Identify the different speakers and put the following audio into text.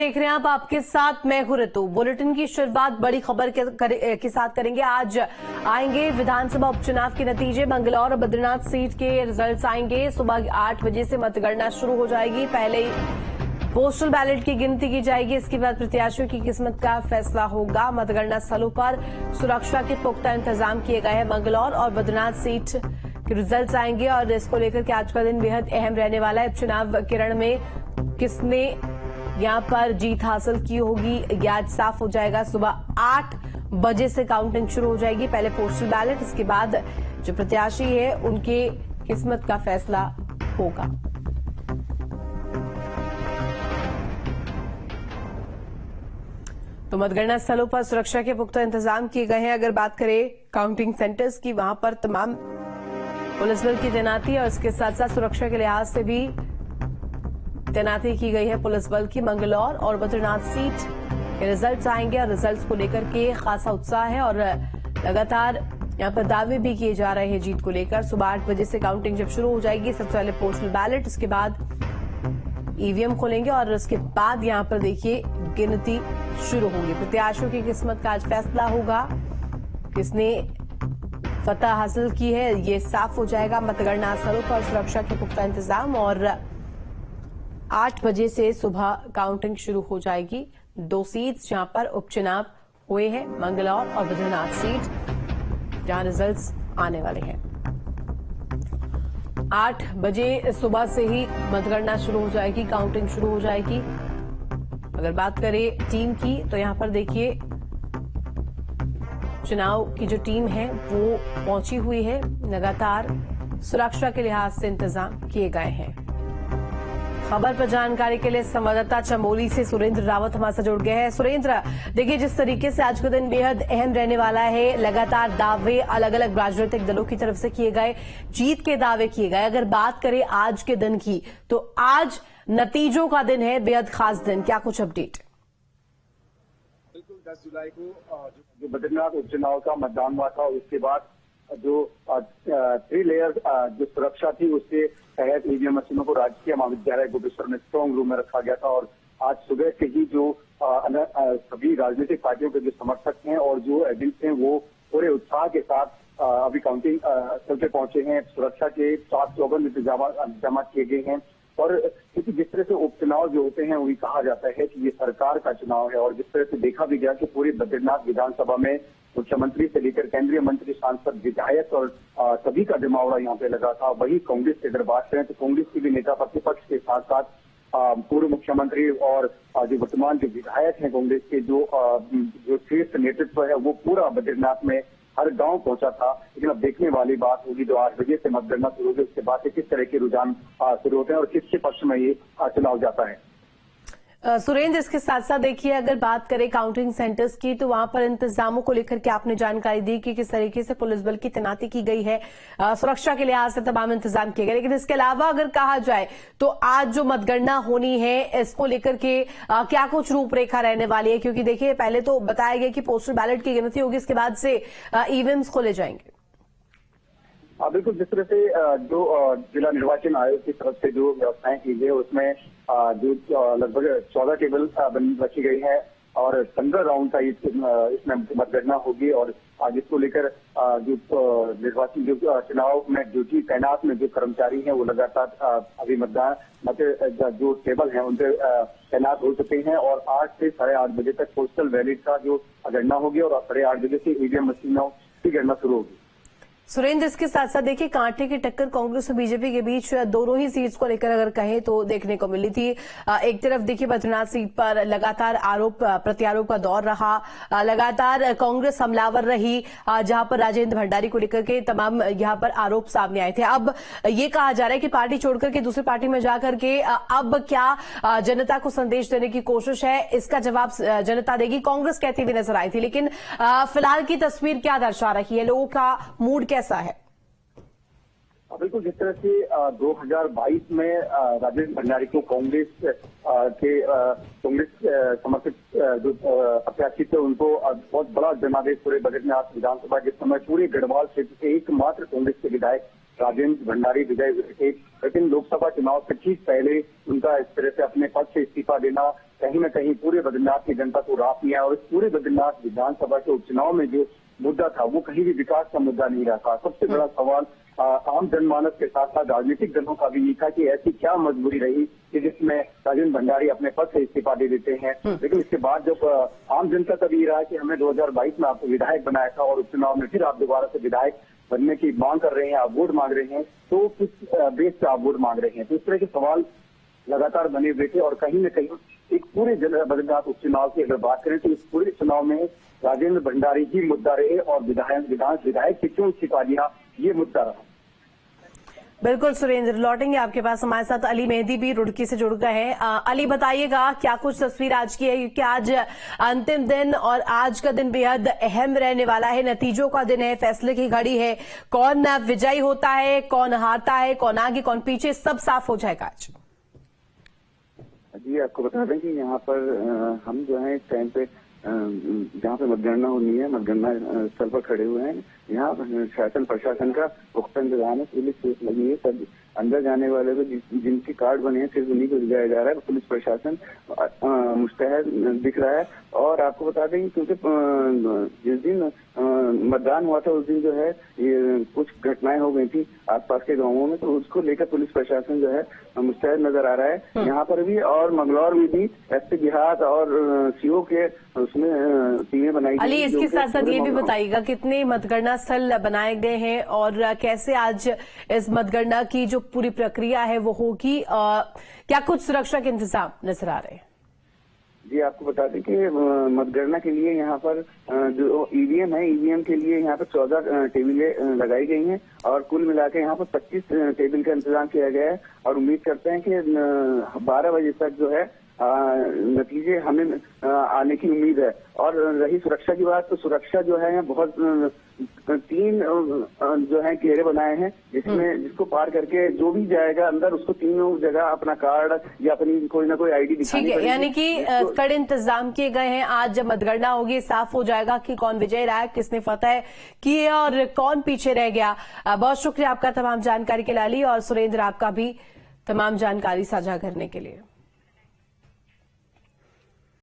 Speaker 1: देख रहे हैं आप, आपके साथ मैं हूं ऋतु। बुलेटिन की शुरुआत बड़ी खबर के साथ करेंगे। आज आएंगे विधानसभा उपचुनाव के नतीजे। मंगलौर और बद्रीनाथ सीट के रिजल्ट्स आएंगे। सुबह 8 बजे से मतगणना शुरू हो जाएगी। पहले पोस्टल बैलेट की गिनती की जाएगी, इसके बाद प्रत्याशियों की किस्मत का फैसला होगा। मतगणना स्थलों पर सुरक्षा के पुख्ता इंतजाम किए गए हैं। मंगलौर और बद्रीनाथ सीट के रिजल्ट्स आएंगे और इसको लेकर के आज का दिन बेहद अहम रहने वाला है। उपचुनाव किरण में किसने यहां पर जीत हासिल की होगी, यह आज साफ हो जाएगा। सुबह 8 बजे से काउंटिंग शुरू हो जाएगी। पहले पोस्टल बैलेट, इसके बाद जो प्रत्याशी है उनके किस्मत का फैसला होगा। तो मतगणना स्थलों पर सुरक्षा के पुख्ता इंतजाम किए गए हैं। अगर बात करें काउंटिंग सेंटर्स की, वहां पर तमाम पुलिस बल की तैनाती और इसके साथ साथ सुरक्षा के लिहाज से भी तैनाती की गई है पुलिस बल की। मंगलौर और बद्रीनाथ सीट के रिजल्ट्स आएंगे और रिजल्ट्स को लेकर के खासा उत्साह है और लगातार यहां पर दावे भी किए जा रहे हैं जीत को लेकर। सुबह 8 बजे से काउंटिंग जब शुरू हो जाएगी, सबसे पहले पोस्टल बैलेट, उसके बाद ईवीएम खोलेंगे और उसके बाद यहां पर देखिए गिनती शुरू होगी। प्रत्याशियों की किस्मत का आज फैसला होगा। किसने फतह हासिल की है ये साफ हो जाएगा। मतगणना स्थलों पर सुरक्षा के पुख्ता इंतजाम और 8 बजे से सुबह काउंटिंग शुरू हो जाएगी। 2 सीट्स जहां पर उपचुनाव हुए हैं, मंगलौर और बद्रीनाथ सीट, जहां रिजल्ट्स आने वाले हैं। 8 बजे सुबह से ही मतगणना शुरू हो जाएगी, काउंटिंग शुरू हो जाएगी। अगर बात करें टीम की, तो यहां पर देखिए चुनाव की जो टीम है वो पहुंची हुई है। लगातार सुरक्षा के लिहाज से इंतजाम किए गए हैं। खबर पर जानकारी के लिए संवाददाता चमोली से सुरेंद्र रावत हमारे साथ जुड़ गए हैं। सुरेंद्र, देखिए जिस तरीके से आज का दिन बेहद अहम रहने वाला है, लगातार दावे अलग अलग राजनीतिक दलों की तरफ से किए गए, जीत के दावे किए गए। अगर बात करें आज के दिन की, तो आज नतीजों का दिन है, बेहद खास दिन, क्या कुछ अपडेट?
Speaker 2: बिल्कुल 10 जुलाई को जो बद्रीनाथ उपचुनाव का मतदान हुआ था, उसके बाद जो 3 लेयर जो सुरक्षा थी उसके तहत ईवीएम मशीनों को राजकीय महाविद्यालय गोपेश्वर में स्ट्रांग रूम में रखा गया था। और आज सुबह से ही जो सभी राजनीतिक पार्टियों के जो समर्थक हैं और जो एजेंट्स हैं वो पूरे उत्साह के साथ अभी काउंटिंग स्थल पे पहुंचे हैं। सुरक्षा के 454 इंतजाम किए गए हैं। और क्योंकि जिस तरह से उपचुनाव जो होते हैं वही कहा जाता है कि ये सरकार का चुनाव है, और जिस तरह से देखा भी गया कि पूरी बद्रीनाथ विधानसभा में मुख्यमंत्री से लेकर केंद्रीय मंत्री, सांसद, विधायक और सभी का जमावड़ा यहाँ पे लगा था। वही कांग्रेस की अगर बात करें तो कांग्रेस की भी नेता प्रतिपक्ष के साथ साथ पूर्व मुख्यमंत्री और जो वर्तमान जो विधायक हैं कांग्रेस के, जो शीर्ष नेतृत्व है वो पूरा बद्रीनाथ में हर गांव पहुंचा था। लेकिन अब देखने वाली बात होगी, जो 8 बजे से मतगणना शुरू होगी उसके बाद से किस तरह के रुझान शुरू होते हैं और किसके पक्ष में ये चुनाव जाता है।
Speaker 1: सुरेंद्र, इसके साथ साथ देखिए अगर बात करें काउंटिंग सेंटर्स की, तो वहां पर इंतजामों को लेकर के आपने जानकारी दी कि किस तरीके से पुलिस बल की तैनाती की गई है, सुरक्षा के लिहाज से तमाम इंतजाम किए गए। लेकिन इसके अलावा अगर कहा जाए तो आज जो मतगणना होनी है, इसको लेकर के क्या कुछ रूपरेखा रहने वाली है? क्योंकि देखिए पहले तो बताया गया कि पोस्टल बैलेट की गिनती होगी, इसके बाद से ईवीएम्स खोले जाएंगे।
Speaker 2: बिल्कुल, जिस तरह से जो जिला निर्वाचन आयोग की तरफ से जो व्यवस्थाएं की गई है उसमें जो लगभग 14 टेबल रखी गई है और 15 राउंड का इसमें मतगणना होगी। और जिसको लेकर जो निर्वाचन जो चुनाव में ड्यूटी तैनात में जो कर्मचारी हैं वो लगातार अभी मतदान जो टेबल हैं उन पे तैनात हो चुके हैं। और 8 से 8:30 बजे तक पोस्टल बैलेट का जो गणना होगी और 8:30 बजे से ईवीएम मशीनों की गणना शुरू होगी।
Speaker 1: सुरेंद्र, इसके साथ साथ देखिए कांटे की टक्कर कांग्रेस और बीजेपी के बीच दोनों ही सीट्स को लेकर अगर कहें तो देखने को मिली थी। एक तरफ देखिए बद्रीनाथ सीट पर लगातार आरोप प्रत्यारोप का दौर रहा, लगातार कांग्रेस हमलावर रही, जहां पर राजेंद्र भंडारी को लेकर के तमाम यहां पर आरोप सामने आए थे। अब ये कहा जा रहा है कि पार्टी छोड़कर के दूसरी पार्टी में जाकर के अब क्या जनता को संदेश देने की कोशिश है, इसका जवाब जनता देगी। कांग्रेस कहती हुई नजर आई थी, लेकिन फिलहाल की तस्वीर क्या दर्शा रही है, लोगों का मूड कैसा है?
Speaker 2: बिल्कुल, जिस तरह से 2022 में राजेंद्र भंडारी को कांग्रेस समर्थित जो प्रत्याशी थे उनको बहुत बड़ा जनादेश पूरे बद्रीनाथ विधानसभा के समय पूरे गढ़वाल क्षेत्र से एकमात्र कांग्रेस के विधायक राजेंद्र भंडारी विजय हुए थे। लेकिन लोकसभा चुनाव से ठीक पहले उनका इस तरह से अपने पद से इस्तीफा देना कहीं न कहीं पूरे बद्रीनाथ की जनता को राह लिया और इस पूरे बद्रीनाथ विधानसभा के उपचुनाव में जो मुद्दा था वो कहीं भी विकास का मुद्दा नहीं रहा। सबसे बड़ा सवाल आम जनमानस के साथ साथ राजनीतिक दलों का भी ये था कि ऐसी क्या मजबूरी रही कि जिसमें राजेंद्र भंडारी अपने पद से इस्तीफा दे देते हैं। लेकिन इसके बाद जब आम जनता का भी ये रहा कि हमने 2022 में आपको विधायक बनाया था और उपचुनाव में फिर आप दोबारा से विधायक बनने की मांग कर रहे हैं, आप वोट मांग रहे हैं, तो किस बेस पे आप वोट मांग रहे हैं। तो इस तरह के सवाल लगातार बने हुए थे और कहीं न कहीं एक पूरे बद्रीनाथ उपचुनाव की अगर बात करें तो इस पूरे चुनाव में राजेंद्र भंडारी ही मुद्दा रहे और विधायक की क्यों इस्तीफा दिया ये मुद्दा रहा।
Speaker 1: बिल्कुल सुरेंद्र, लौटेंगे आपके पास। हमारे साथ अली मेहदी भी रुड़की से जुड़ गए हैं। अली, बताइएगा क्या कुछ तस्वीर आज की है, क्योंकि आज अंतिम दिन और आज का दिन बेहद अहम रहने वाला है। नतीजों का दिन है, फैसले की घड़ी है। कौन विजयी होता है, कौन हारता है, कौन आगे कौन पीछे, सब साफ हो जाएगा आज।
Speaker 3: जी, आपको बता दें कि यहाँ पर हम जो है इस टाइम पे जहाँ पे मतगणना होनी है, मतगणना स्थल पर खड़े हुए हैं। यहाँ शासन प्रशासन का पुख्ता इंतजाम है, पुलिस लगी है, सब अंदर जाने वाले को जिनकी कार्ड बने हैं सिर्फ उन्हीं को दिलाया जा रहा है। पुलिस प्रशासन मुस्तैद दिख रहा है। और आपको बता दें क्योंकि जिस दिन मतदान हुआ था उस दिन जो है ये कुछ घटनाएं हो गई थी आसपास के गांवों में, तो उसको लेकर पुलिस प्रशासन जो है मुस्तैद नजर आ रहा है यहाँ पर भी। और मंगलौर में भी एसपी देहात और सीओ के उसमें टीमें बनाई गई।
Speaker 1: अली, इसके साथ साथ ये भी बताइएगा कितने मतगणना स्थल बनाए गए हैं और कैसे आज इस मतगणना की जो पूरी प्रक्रिया है वो होगी, क्या कुछ सुरक्षा के इंतजाम नजर आ रहे हैं?
Speaker 3: जी, आपको बता दें कि मतगणना के लिए यहाँ पर जो ईवीएम है, ईवीएम के लिए यहाँ पर 14 टेबलें लगाई गई हैं और कुल मिला के यहाँ पर 25 टेबल का इंतजाम किया गया है। और उम्मीद करते हैं कि 12 बजे तक जो है नतीजे हमें आने की उम्मीद है। और रही सुरक्षा की बात, तो सुरक्षा जो है बहुत 3 जो है घेरे बनाए हैं जिसमें जिसको पार करके जो भी जाएगा अंदर उसको तीनों जगह अपना कार्ड या अपनी कोई ना कोई आईडी दिखानी पड़ेगी।
Speaker 1: यानी कि कड़े इंतजाम किए गए हैं। आज जब मतगणना होगी साफ हो जाएगा कि कौन विजय रहा है, किसने फतह की और कौन पीछे रह गया। बहुत शुक्रिया आपका तमाम जानकारी के लिए अली, और सुरेंद्र आपका भी तमाम जानकारी साझा करने के लिए।